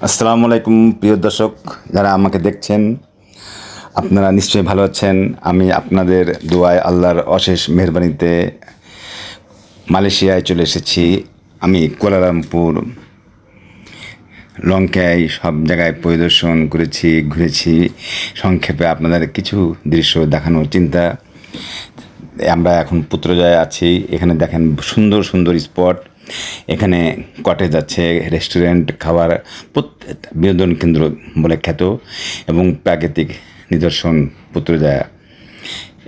আসসালামু আলাইকুম প্রিয় দর্শক, যারা আমাকে দেখছেন আপনারা নিশ্চয়ই ভালো আছেন। আমি আপনাদের দোয়ায় আল্লাহর অশেষ মেহেরবানিতে মালয়েশিয়ায় চলে এসেছি। আমি কুয়ালালামপুর, লংকাই সব জায়গায় পরিদর্শন করেছি, ঘুরেছি। সংক্ষেপে আপনাদের কিছু দৃশ্য দেখানোর চিন্তা। আমরা এখন পুত্রজয়ে আছি। এখানে দেখেন সুন্দর সুন্দর স্পট। এখানে কটেজ আছে, রেস্টুরেন্ট, খাবার, বিনোদন কেন্দ্র বলে খ্যাত এবং প্রাকৃতিক নিদর্শন পুত্রজয়া।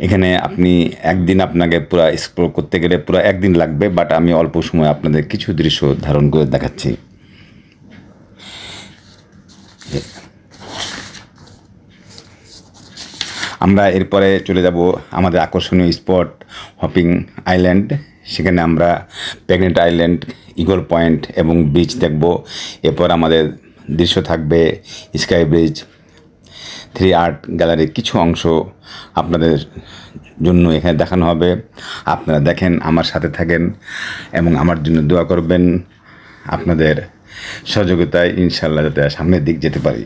এখানে আপনি একদিন আপনাকে পুরো এক্সপ্লোর করতে গেলে পুরো একদিন লাগবে, বাট আমি অল্প সময় আপনাদের কিছু দৃশ্য ধারণ করে দেখাচ্ছি। আমরা এরপরে চলে যাব আমাদের আকর্ষণীয় স্পট হপিং আইল্যান্ড। সেখানে আমরা প্রেগনেন্ট আইল্যান্ড, ইগল পয়েন্ট এবং বিচ দেখব। এরপর আমাদের দৃশ্য থাকবে স্কাই ব্রিজ, 3 আর্ট গ্যালারির কিছু অংশ আপনাদের জন্য এখানে দেখানো হবে। আপনারা দেখেন, আমার সাথে থাকেন এবং আমার জন্য দোয়া করবেন। আপনাদের সহযোগিতায় ইনশাল্লাহ যাতে সামনের দিক যেতে পারি।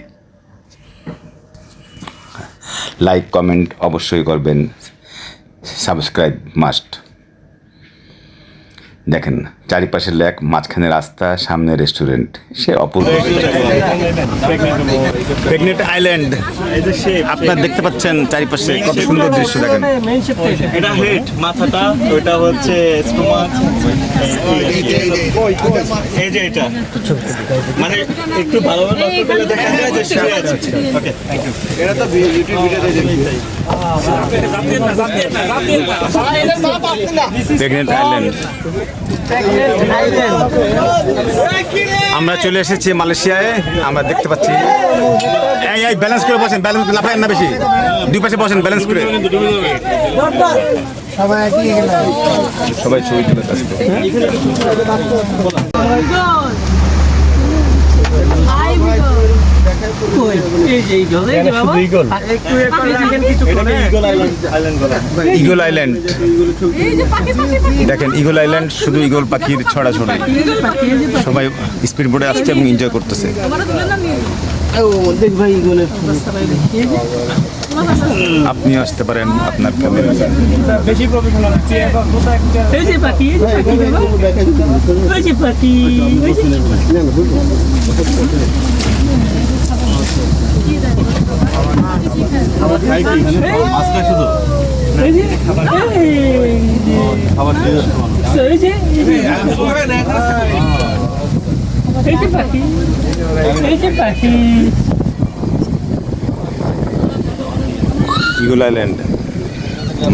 লাইক কমেন্ট অবশ্যই করবেন, সাবস্ক্রাইব মাস্ট। দেখেন চারিপাশে লেক, মাঝখানে রাস্তা, সামনে রেস্টুরেন্ট, সে অপূর্ব। প্রেগনেন্ট আইল্যান্ড আপনারা দেখতে পাচ্ছেন চারিপাশে কত সুন্দর দৃশ্য। দেখেন এটা হেড, মাথাটা ওটা হচ্ছে স্টোমাক। এই যে এটা মানে একটু ভালোভাবে লক্ষ্য করলে দেখা যায় যে শুয়ে আছে। ওকে, থ্যাংক ইউ। এটা তো ইউটিউব ভিডিওতে দেখি। Pregnant island. আমরা চলে এসেছি মালয়েশিয়ায়। আমরা দেখতে পাচ্ছি, এই ব্যালেন্স করে বসেন, ব্যালেন্স লাফায়েন না বেশি, দুই পাশে বসেন ব্যালেন্স করে। সবাই ছবি তুলে আসবে। ইগল আইল্যান্ড দেখেন, ইগল আইল্যান্ড শুধু ইগল পাখির ছড়াছড়ি। সবাই স্পিড বোটে আসছে এবং এনজয় করতেছে। আপনিও আসতে পারেন আপনার ফ্যামিলি। বেশি প্রফেশনাল এই যে পাখি, এই যে পাখি, ইগল আইল্যান্ড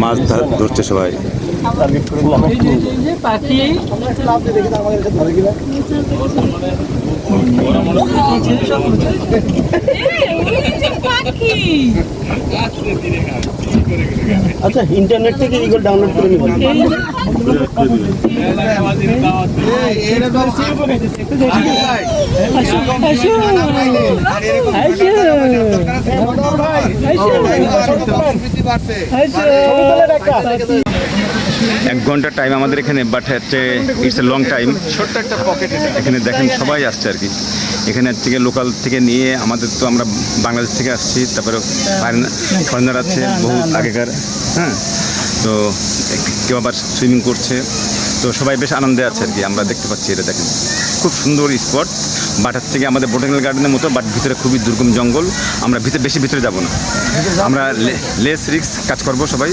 মাছ ধরছে সবাই। পাখি আচ্ছা, ইন্টারনেট থেকে ইগল ডাউনলোড করে নিব। এক ঘন্টা টাইম আমাদের এখানে, বাট হচ্ছে ইটস এ লং টাইম। ছোট্ট একটা পকেট এখানে দেখেন সবাই আসছে আর কি। এখানে থেকে লোকাল থেকে নিয়ে, আমাদের তো আমরা বাংলাদেশ থেকে আসছি, তারপরে ফরেনার আছে বহু আগেকার। হ্যাঁ, তো কেউ আবার সুইমিং করছে, তো সবাই বেশ আনন্দে আছে আর কি। আমরা দেখতে পাচ্ছি, এটা দেখেন খুব সুন্দর স্পট। বাটার থেকে আমাদের বোটানিক্যাল গার্ডেনের মতো, বাট ভিতরে খুবই দুর্গম জঙ্গল। আমরা বেশি ভিতরে যাব না, আমরা লেস রিস্ক কাজ করব সবাই,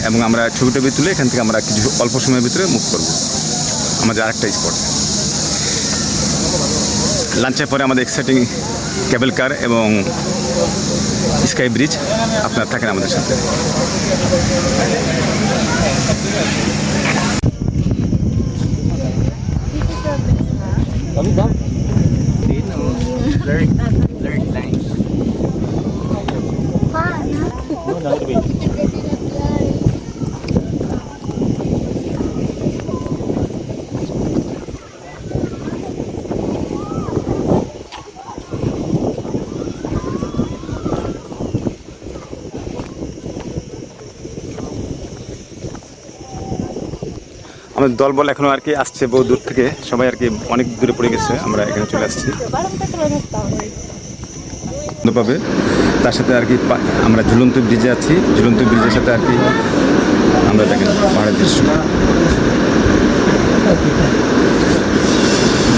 এবং আমরা ছবি টবি তুলে এখান থেকে আমরা কিছু অল্প সময়ের ভিতরে মুভ করব আমাদের আরেকটা স্পট। লাঞ্চের পরে আমাদের এক্সাইটিং কেবল কার এবং স্কাই ব্রিজ। আপনারা থাকেন আমাদের সাথে। আমাদের দলবল এখনো আর কি আসছে বহু দূর থেকে, সবাই আর কি অনেক দূরে পড়ে গেছে, আমরা এখানে চলে আসছি পাবে। তার সাথে আর কি আমরা ঝুলন্ত ব্রিজে আছি, ঝুলন্ত ব্রিজের সাথে আর কি আমরা দেখেন পাহাড়ের দৃশ্য।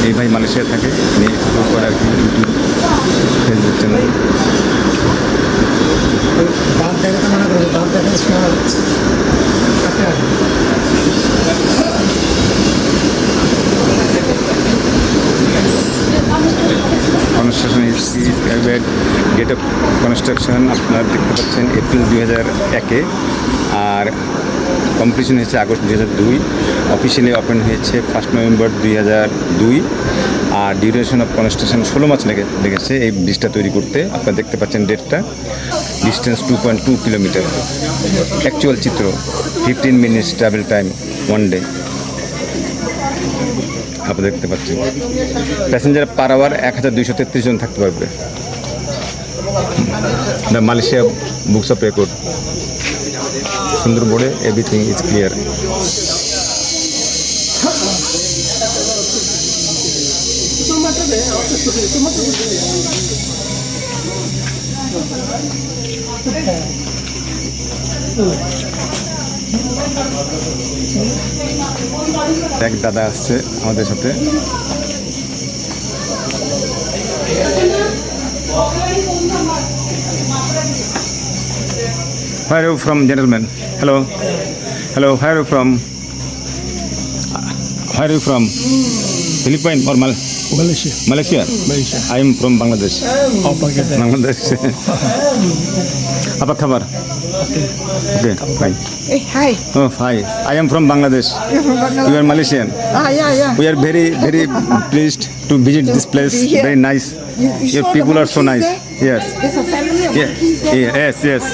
এই ভাই মালয়েশিয়া থাকে, এক্সপ্লোর করে আর কি YouTube Facebook channel. Construction gate of construction আপনারা দেখতে পাচ্ছেন এপ্রিল 2001-এ, আর কমপ্লিশন হয়েছে আগস্ট 2002। অফিসিয়ালি ওপেন হয়েছে 1 নভেম্বর 2002। আর ডিউরেশন অফ কনস্ট্রাকশন 16 মাস লেগেছে এই ব্রিজটা তৈরি করতে। আপনারা দেখতে পাচ্ছেন ডেটটা। Distance 2.2 kilometre. অ্যাকচুয়াল চিত্র 15 মিনিটস ট্রাভেল টাইম 1 ডে। আপনারা দেখতে পাচ্ছেন প্যাসেঞ্জার পার আওয়ার 1233 জন থাকতে পারবে। The Malaysia books of record. সুন্দর বোর্ডে এভরিথিং ইজ ক্লিয়ার। এক দাদা আসছে আমাদের সাথে। Where are you from, gentlemen? Hello. Hello, where are you from? Where are you from? Philippines or Malaysia. Malaysia? Malaysia. I am from Bangladesh. Oh, Bangladesh. Bangladesh. Apa kabar? Okay, fine. Hey, hi. Oh, hi. I am from Bangladesh. You're from Bangladesh? You are Malaysian. Yeah. We are very, very pleased to visit this place. be here. Very nice. You Your saw the people are so monkeys nice. there? Yes. There's a family of Yeah. monkeys there. Yes.